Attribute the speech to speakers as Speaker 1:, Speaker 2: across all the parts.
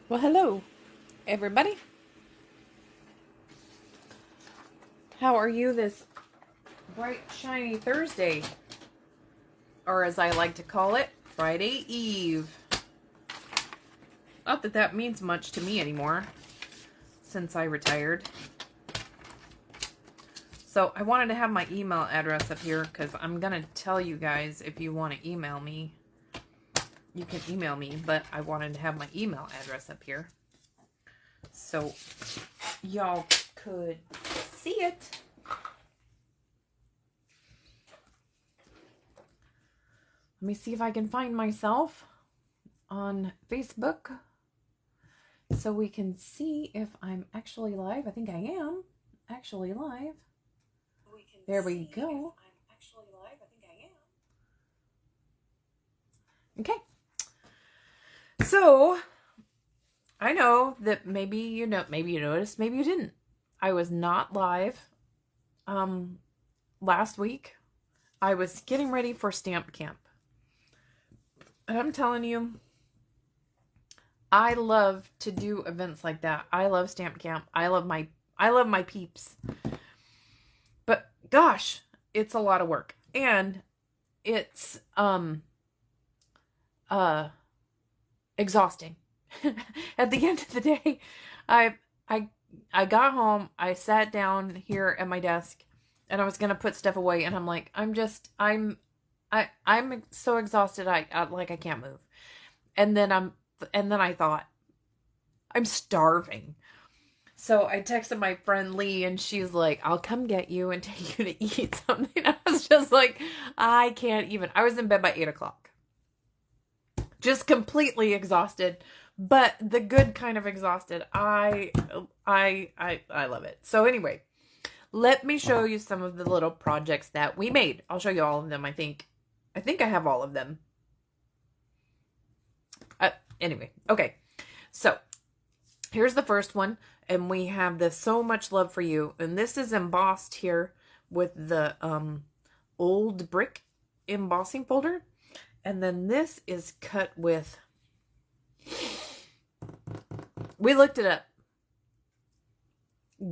Speaker 1: Well, hello, everybody. How are you this bright, shiny Thursday? Or as I like to call it, Friday Eve. Not that that means much to me anymore, since I retired. So I wanted to have my email address up here, because I'm going to tell you guys if you want to email me. You can email me, but I wanted to have my email address up here. So y'all could see it. Let me see if I can find myself on Facebook so we can see if I'm actually live. I think I am actually live. There we go. Okay. So I know that maybe you noticed, maybe you didn't. I was not live last week. I was getting ready for Stamp Camp. And I'm telling you, I love to do events like that. I love Stamp Camp. I love my peeps. But gosh, it's a lot of work. And it's exhausting. At the end of the day, I got home, I sat down here at my desk, and I was gonna put stuff away, and I'm like, I'm so exhausted, I can't move. And then I thought, I'm starving. So I texted my friend Lee, and she's like, I'll come get you and take you to eat something. I was just like, I can't even. I was in bed by 8 o'clock. Just completely exhausted, but the good kind of exhausted. I love it. So anyway, let me show you some of the little projects that we made. I'll show you all of them. I think I have all of them. Anyway, okay. So here's the first one, and we have the So Much Love for You, and this is embossed here with the old brick embossing folder, and then this is cut with, we looked it up,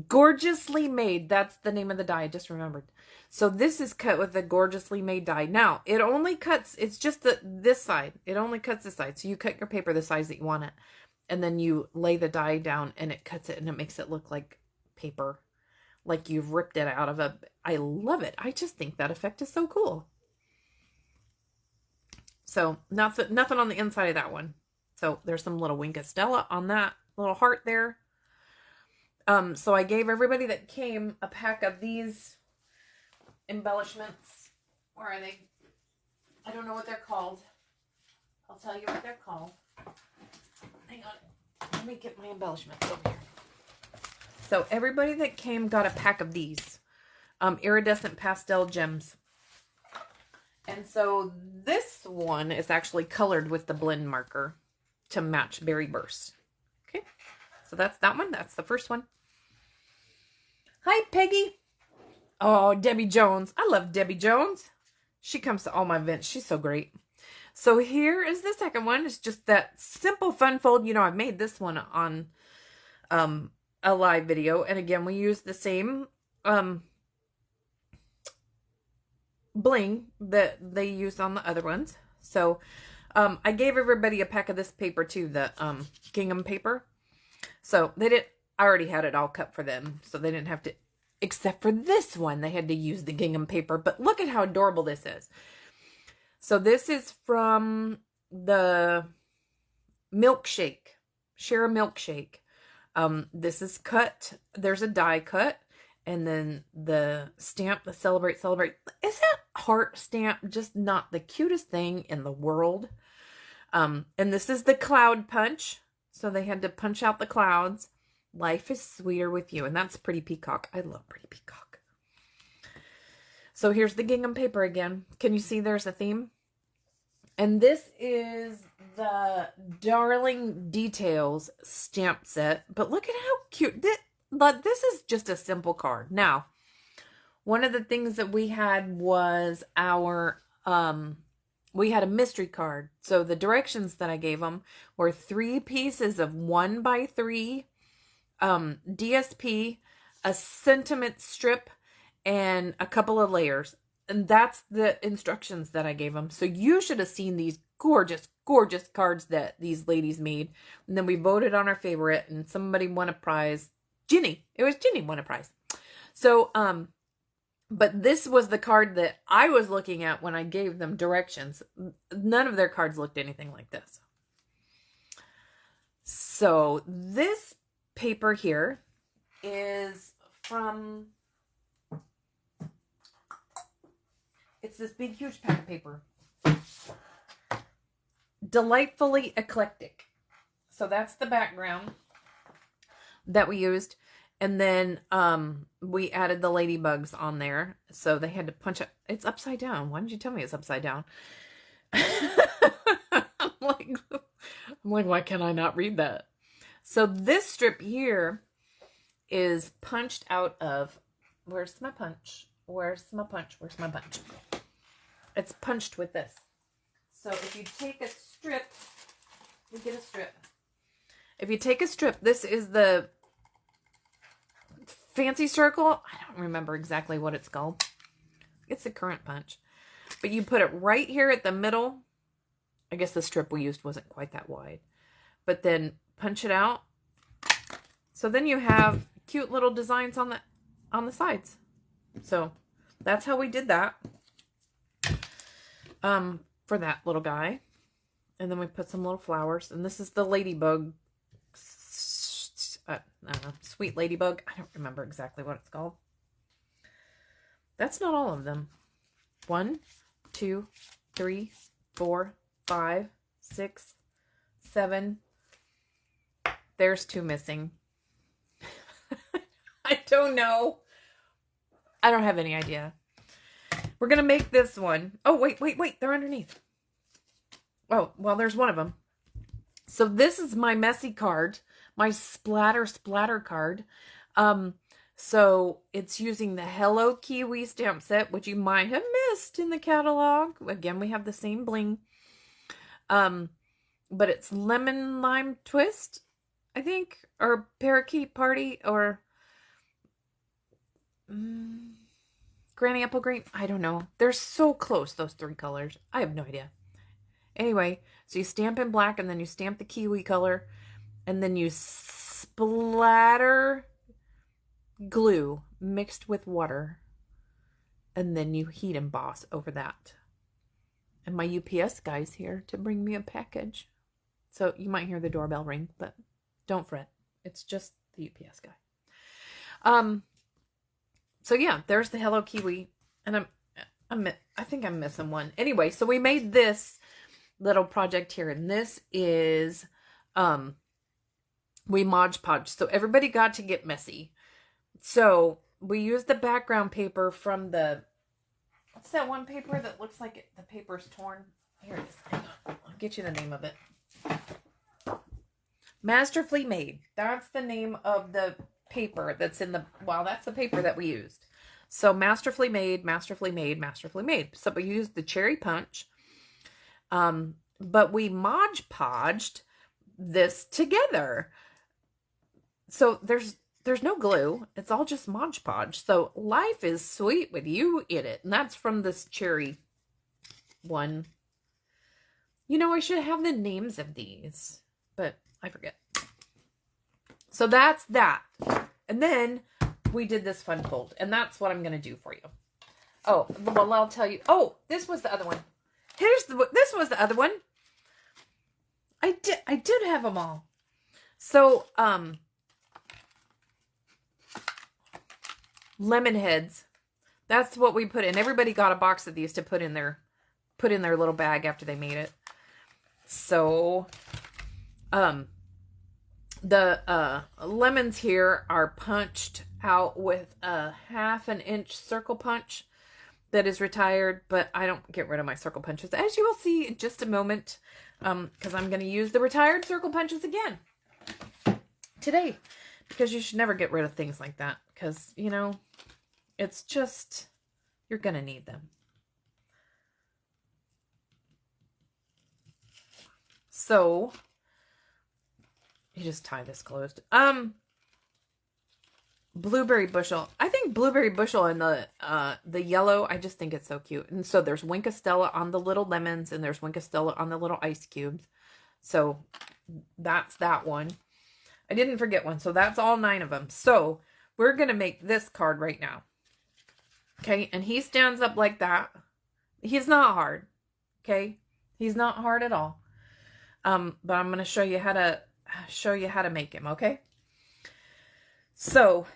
Speaker 1: Gorgeously Made. That's the name of the die. I just remembered. So this is cut with the Gorgeously Made die. Now, it only cuts, it's just this side. It only cuts this side. So you cut your paper the size that you want it. And then you lay the die down and it cuts it and it makes it look like paper. Like you've ripped it out of a... I love it. I just think that effect is so cool. So nothing on the inside of that one. So there's some little Wink of Stella on that little heart there. So I gave everybody that came a pack of these embellishments. Where are they? I don't know what they're called. I'll tell you what they're called. Hang on. Let me get my embellishments over here. So everybody that came got a pack of these. Iridescent pastel gems. And so this one is actually colored with the blend marker to match Berry Burst. Okay. So that's that one. That's the first one. Hi, Peggy. Oh, Debbie Jones. I love Debbie Jones. She comes to all my events. She's so great. So here is the second one. It's just that simple fun fold. You know, I've made this one on a live video. And again, we use the same bling that they used on the other ones. So I gave everybody a pack of this paper too, the gingham paper. So I already had it all cut for them, so they didn't have to, except for this one, they had to use the gingham paper. But look at how adorable this is. So this is from the milkshake, share a milkshake. This is cut. There's a die cut, and then the stamp, the celebrate. Is that heart stamp just not the cutest thing in the world? And this is the cloud punch. So they had to punch out the clouds. Life is sweeter with you. And that's Pretty Peacock. I love Pretty Peacock. So here's the gingham paper again. Can you see there's a theme? And this is the Darling Details stamp set. But look at how cute. This is just a simple card. Now, one of the things that we had was our we had a mystery card. So the directions that I gave them were 3 pieces of 1x3 DSP, a sentiment strip, and a couple of layers. And that's the instructions that I gave them. So you should have seen these gorgeous, gorgeous cards that these ladies made. And then we voted on our favorite, and somebody won a prize. Ginny. It was Ginny won a prize. So, but this was the card that I was looking at when I gave them directions. None of their cards looked anything like this. So this paper here is from, it's this big, huge pack of paper. Delightfully Eclectic. So that's the background that we used. And then we added the ladybugs on there. So they had to punch it. It's upside down. Why didn't you tell me it's upside down? I'm like, why can I not read that? So this strip here is punched out of, where's my punch? Where's my punch? Where's my punch? It's punched with this. So if you take a strip, you get a strip. If you take a strip, this is the fancy circle. I don't remember exactly what it's called. It's the current punch. But you put it right here at the middle. I guess the strip we used wasn't quite that wide. But then punch it out. So then you have cute little designs on the sides. So that's how we did that. For that little guy. And then we put some little flowers. And this is the ladybug. I don't know, sweet ladybug. I don't remember exactly what it's called. That's not all of them. 1, 2, 3, 4, 5, 6, 7. There's 2 missing. I don't know. I don't have any idea. We're going to make this one. Oh, wait. They're underneath. Oh, well, there's one of them. So this is my messy card. My splatter card. So it's using the Hello Kiwi stamp set, which you might have missed in the catalog. Again, we have the same bling. But it's Lemon Lime Twist, I think, or Parakeet Party, or Granny Apple Green. I don't know. They're so close, those 3 colors. I have no idea. Anyway, so you stamp in black, and then you stamp the kiwi color, and then you splatter glue mixed with water, and then you heat emboss over that. And my UPS guy's here to bring me a package. So you might hear the doorbell ring, but don't fret. It's just the UPS guy. So yeah, there's the Hello Kiwi, and I think I'm missing one. Anyway, so we made this little project here, and this is we Mod Podge. So everybody got to get messy. So we used the background paper from the, what's that one paper that looks like the paper's torn? Here it is. Hang on. I'll get you the name of it. Masterfully Made. That's the name of the paper that's in the, well, that's the paper that we used. So Masterfully Made, Masterfully Made, Masterfully Made. So we used the cherry punch. But we Mod Podged this together. So there's no glue. It's all just Mod Podge. So life is sweet with you in it. And that's from this cherry one. You know, I should have the names of these, but I forget. So that's that. And then we did this fun fold, and that's what I'm going to do for you. Oh, well, I'll tell you. Oh, this was the other one. This was the other one. I did have them all. So, lemon heads. That's what we put in. Everybody got a box of these to put in their little bag after they made it. So, the lemons here are punched out with a 1/2 inch circle punch that is retired, but I don't get rid of my circle punches, as you will see in just a moment, because I'm going to use the retired circle punches again today, because you should never get rid of things like that, because, you know, it's just, you're going to need them. So you just tie this closed. Blueberry bushel. I think blueberry bushel and the yellow, I just think it's so cute. And so there's Wink of Stella on the little lemons, and there's Wink of Stella on the little ice cubes. So that's that one. I didn't forget one. So that's all 9 of them. So we're going to make this card right now. Okay. And he stands up like that. He's not hard. Okay. He's not hard at all. But I'm going to show you how to make him. Okay. So,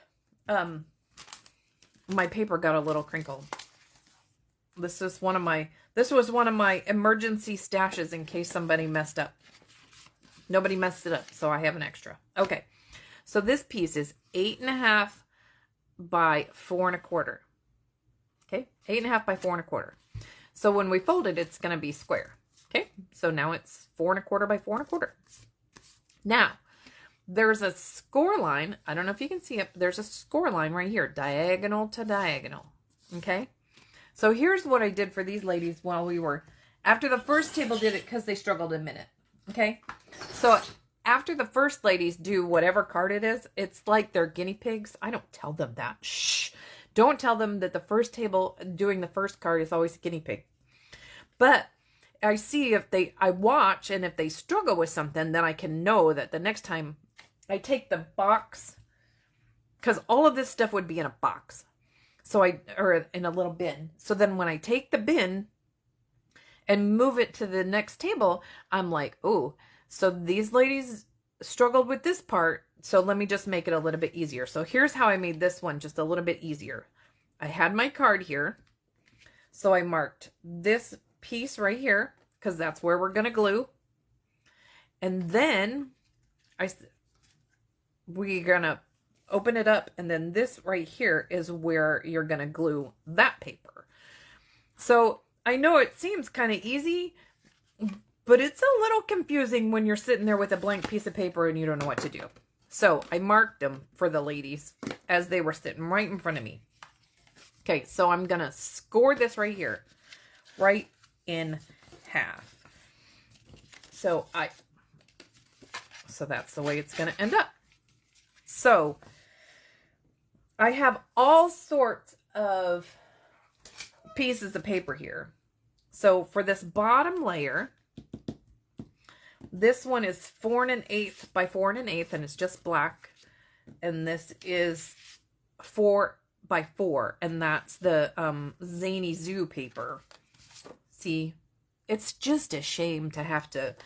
Speaker 1: my paper got a little crinkled. This was one of my emergency stashes in case somebody messed up. Nobody messed it up, so I have an extra. Okay. So this piece is 8.5 by 4 1/4. Okay. 8.5 by 4 1/4. So when we fold it, it's going to be square. Okay. So now it's 4 1/4 by 4 1/4. Now, there's a score line. I don't know if you can see it. But there's a score line right here, diagonal to diagonal. Okay. So here's what I did for these ladies while we were, after the first table did it because they struggled a minute. Okay. So after the first ladies do whatever card it is, it's like they're guinea pigs. I don't tell them that. Shh. Don't tell them that the first table doing the first card is always a guinea pig. But I see I watch, and if they struggle with something, then I can know that the next time I take the box, because all of this stuff would be in a box. Or in a little bin. So then when I take the bin and move it to the next table, I'm like, oh, so these ladies struggled with this part. So let me just make it a little bit easier. So here's how I made this one just a little bit easier. I had my card here. So I marked this piece right here because that's where we're going to glue. And then we're going to open it up, and then this right here is where you're going to glue that paper. So I know it seems kind of easy, but it's a little confusing when you're sitting there with a blank piece of paper and you don't know what to do. So I marked them for the ladies as they were sitting right in front of me. Okay, so I'm going to score this right here, right in half. So that's the way it's going to end up. So I have all sorts of pieces of paper here. So for this bottom layer, this one is 4 1/8 by 4 1/8, and it's just black. And this is 4 by 4, and that's the Zany Zoo paper. See, it's just a shame to have to,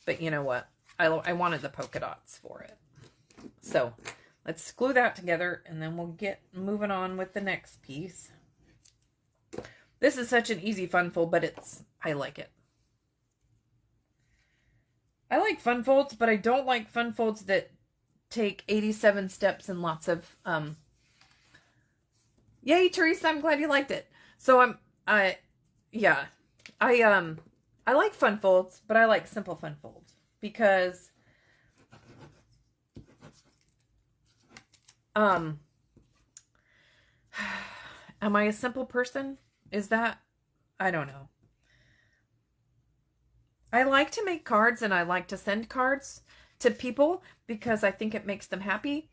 Speaker 1: but you know what? I wanted the polka dots for it. So let's glue that together, and then we'll get moving on with the next piece. This is such an easy fun fold, but I like it. I like fun folds, but I don't like fun folds that take 87 steps and lots of, yay, Teresa, I'm glad you liked it. So I like fun folds, but I like simple fun folds because am I a simple person? Is that, I don't know. I like to make cards, and I like to send cards to people because I think it makes them happy.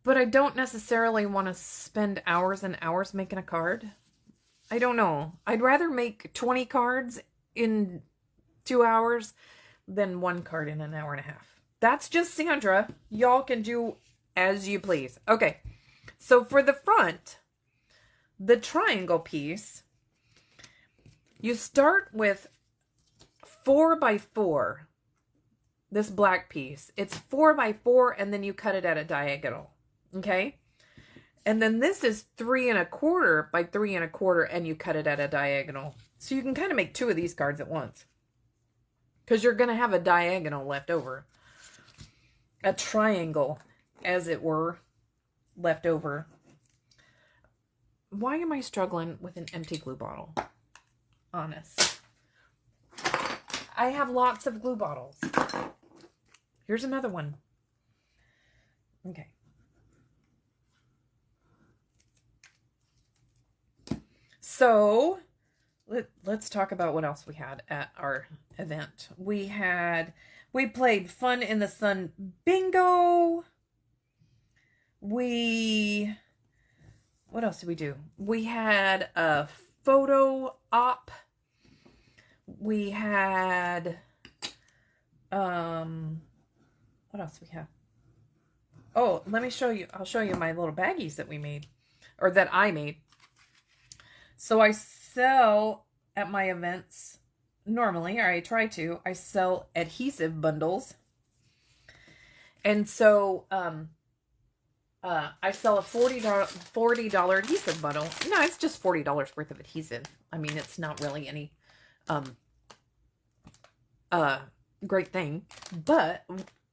Speaker 1: But I don't necessarily want to spend hours and hours making a card. I don't know. I'd rather make 20 cards in 2 hours than 1 card in an hour and a half. That's just Sandra. Y'all can do as you please. Okay. So for the front, the triangle piece, you start with 4 by 4. This black piece. It's 4 by 4, and then you cut it at a diagonal. Okay? And then this is 3 1/4 by 3 1/4, and you cut it at a diagonal. So you can kind of make 2 of these cards at once, because you're going to have a diagonal left over. A triangle, as it were, left over. Why am I struggling with an empty glue bottle? Honest. I have lots of glue bottles. Here's another one. Okay. So let's talk about what else we had at our event. We played Fun in the Sun bingo. What else did we do? We had a photo op. We had, what else we have? Oh, let me show you. I'll show you my little baggies that we made, or that I made. So I sell at my events, normally, or I try to, I sell adhesive bundles. And so, I sell a $40 adhesive bundle. No, it's just $40 worth of adhesive. I mean, it's not really any, great thing. But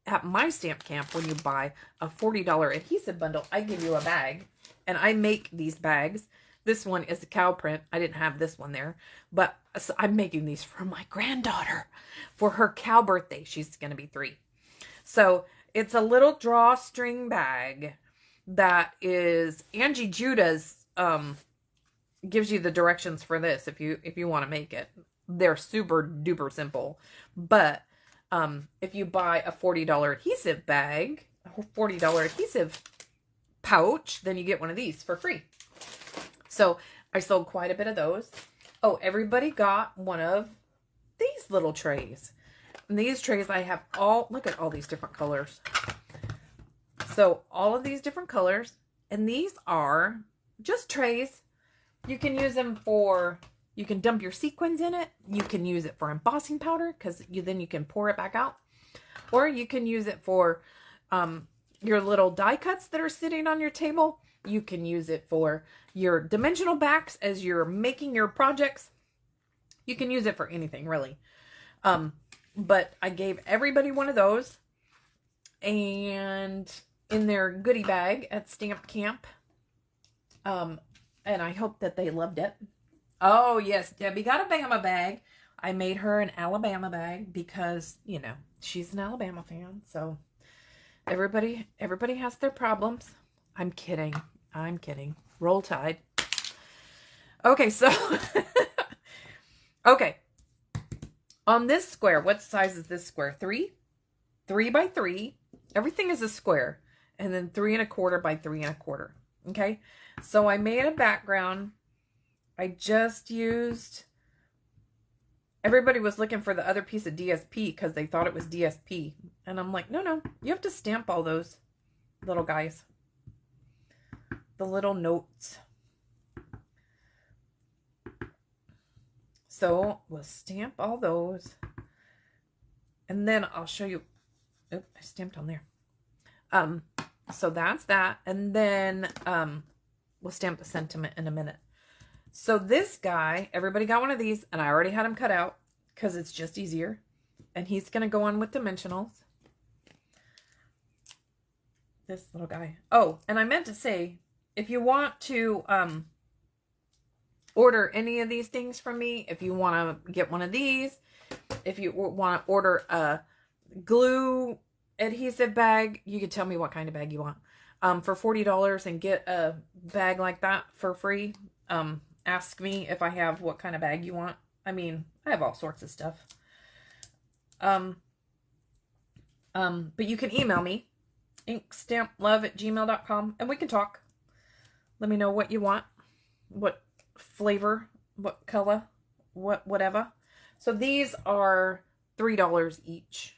Speaker 1: at my stamp camp, when you buy a $40 adhesive bundle, I give you a bag. And I make these bags. This one is a cow print. I didn't have this one there. But so I'm making these for my granddaughter for her cow birthday. She's going to be 3. So it's a little drawstring bag that is Angie Judah's, gives you the directions for this if you want to make it. They're super duper simple. But if you buy a $40 adhesive bag, a $40 adhesive pouch, then you get one of these for free. So I sold quite a bit of those. Oh, everybody got one of these little trays. And these trays I have look at all these different colors. So all of these different colors, and these are just trays. You can use them you can dump your sequins in it. You can use it for embossing powder because then you can pour it back out. Or you can use it for your little die cuts that are sitting on your table. You can use it for your dimensional backs as you're making your projects. You can use it for anything, really. But I gave everybody one of those. And in their goodie bag at Stamp Camp. And I hope that they loved it. Oh, yes, Debbie got a Bama bag. I made her an Alabama bag because, you know, she's an Alabama fan. So everybody has their problems. I'm kidding. Roll Tide. Okay, so okay. On this square, what size is this square? 3? 3 by 3. Everything is a square. And then 3 1/4 by 3 1/4. Okay? So I made a background. I just used... Everybody was looking for the other piece of DSP because they thought it was DSP. And I'm like, no. You have to stamp all those little guys. The little notes. So we'll stamp all those. And then I'll show you. Oh, I stamped on there. So that's that. And then we'll stamp the sentiment in a minute. So this guy, everybody got one of these, and I already had him cut out because it's just easier. And he's going to go on with dimensionals. This little guy. Oh, and I meant to say, if you want to order any of these things from me, if you want to get one of these, if you want to order a glue adhesive bag, you can tell me what kind of bag you want. For $40 and get a bag like that for free. Ask me if I have what kind of bag you want. I mean, I have all sorts of stuff. But you can email me, inkstamplove@gmail.com, and we can talk. Let me know what you want, what flavor, what color, whatever. So these are $3 each,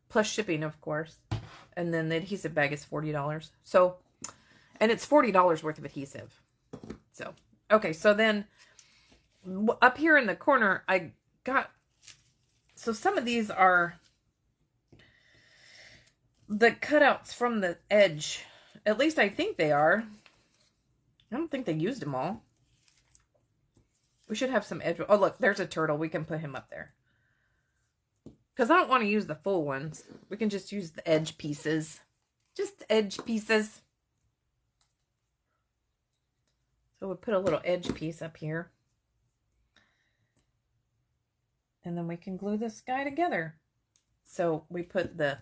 Speaker 1: plus shipping, of course. And then the adhesive bag is $40. So, and it's $40 worth of adhesive. So, okay. So then up here in the corner, I got, so some of these are the cutouts from the edge. At least I think they are. I don't think they used them all. We should have some edge. Oh, look, there's a turtle. We can put him up there. Because I don't want to use the full ones. We can just use the edge pieces. Just edge pieces. So we'll put a little edge piece up here. And then we can glue this guy together. So we put the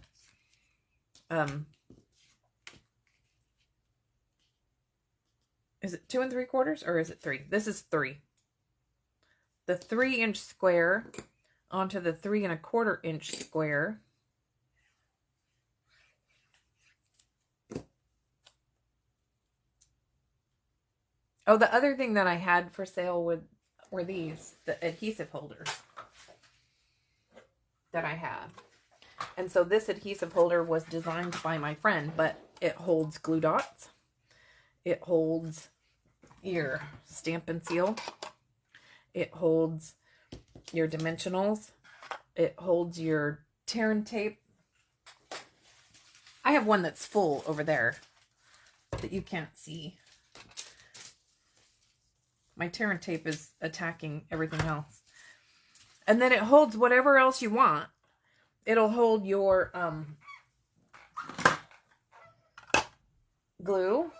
Speaker 1: is it 2 3/4 or is it 3? This is 3. the 3-inch square onto the 3 1/4 inch square. Oh, the other thing that I had for sale were these, the adhesive holders that I have. And so this adhesive holder was designed by my friend, but it holds glue dots. It holds your Stampin' seal. It holds your dimensionals. It holds your tear and tape. I have one that's full over there that you can't see. My tear and tape is attacking everything else. And then it holds whatever else you want. It'll hold your glue.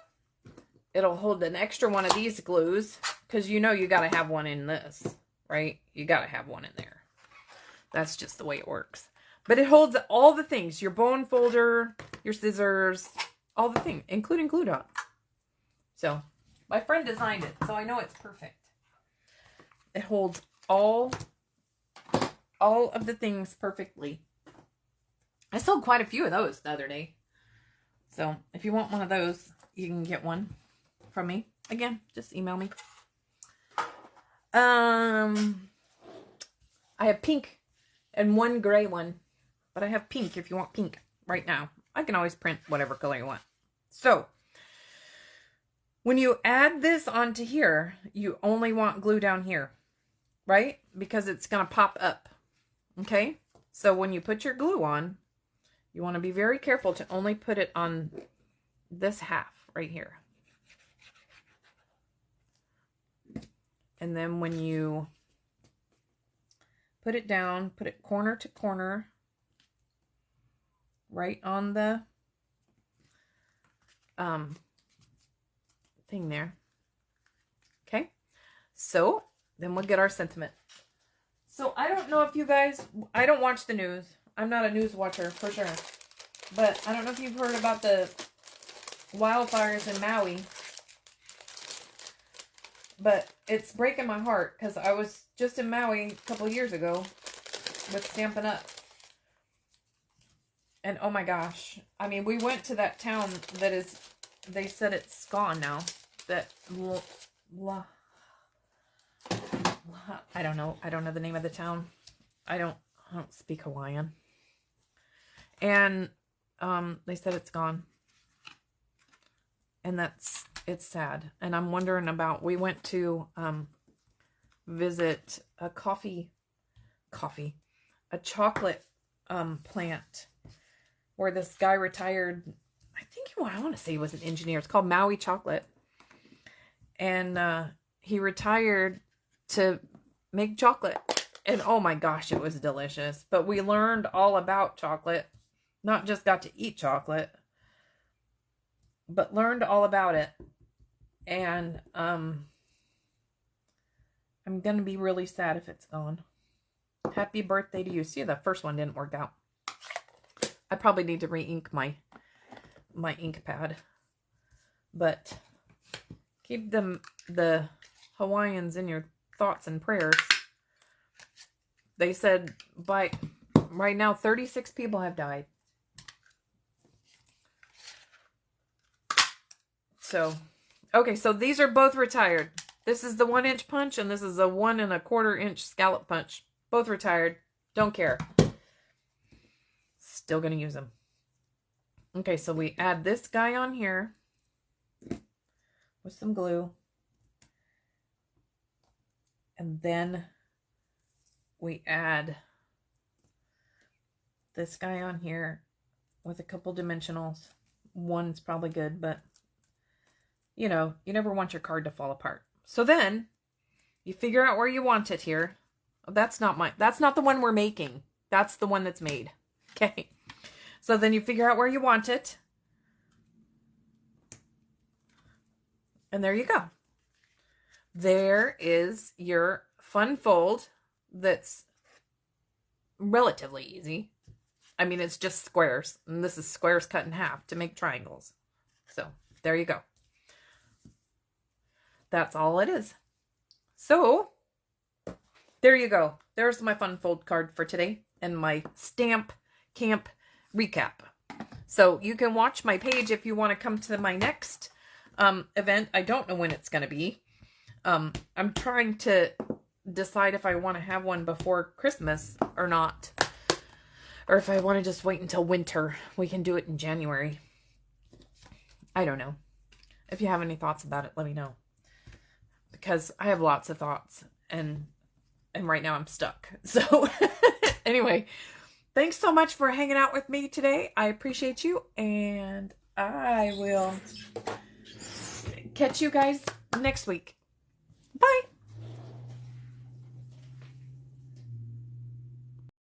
Speaker 1: It'll hold an extra one of these glues, because you know you got to have one in this, right? You got to have one in there. That's just the way it works. But it holds all the things, your bone folder, your scissors, all the things, including glue dots. So, my friend designed it, so I know it's perfect. It holds all of the things perfectly. I sold quite a few of those the other day. So, if you want one of those, you can get one from me. Again, just email me. I have pink and one gray one. But I have pink if you want pink right now. I can always print whatever color you want. So, when you add this onto here, you only want glue down here, right? Because it's going to pop up, okay? So, when you put your glue on, you want to be very careful to only put it on this half right here. And then when you put it down, put it corner to corner, right on the thing there. Okay, so then we'll get our sentiment. So I don't know if you guys, I don't watch the news. I'm not a news watcher for sure. But I don't know if you've heard about the wildfires in Maui. But it's breaking my heart because I was just in Maui a couple years ago with Stampin' Up. And oh my gosh, I mean, we went to that town that is, they said it's gone now. That, I don't know the name of the town. I don't speak Hawaiian. And they said it's gone. And it's sad. And I'm wondering about, we went to visit a chocolate plant where this guy retired. I want to say he was an engineer. It's called Maui Chocolate. And he retired to make chocolate. And oh my gosh, it was delicious. But we learned all about chocolate. Not just got to eat chocolate, but learned all about it. And I'm going to be really sad if it's gone. Happy birthday to you. See, the first one didn't work out. I probably need to re-ink my ink pad. But keep the Hawaiians in your thoughts and prayers. They said right now 36 people have died. So, okay, so these are both retired. This is the 1-inch punch and this is a 1 1/4 inch scallop punch. Both retired. Don't care. Still gonna use them. Okay, so we add this guy on here with some glue. And then we add this guy on here with a couple dimensionals. One's probably good, but you know, you never want your card to fall apart. So then you figure out where you want it here. Oh, that's not the one we're making. That's the one that's made. Okay. So then you figure out where you want it. And there you go. There is your fun fold that's relatively easy. I mean, it's just squares. And this is squares cut in half to make triangles. So there you go. That's all it is. So there you go. There's my fun fold card for today and my stamp camp recap. So you can watch my page if you want to come to my next event. I don't know when it's going to be. I'm trying to decide if I want to have one before Christmas or not. Or if I want to just wait until winter. We can do it in January. I don't know. If you have any thoughts about it, let me know. Because I have lots of thoughts. And right now I'm stuck. So anyway, thanks so much for hanging out with me today. I appreciate you. And I will catch you guys next week. Bye.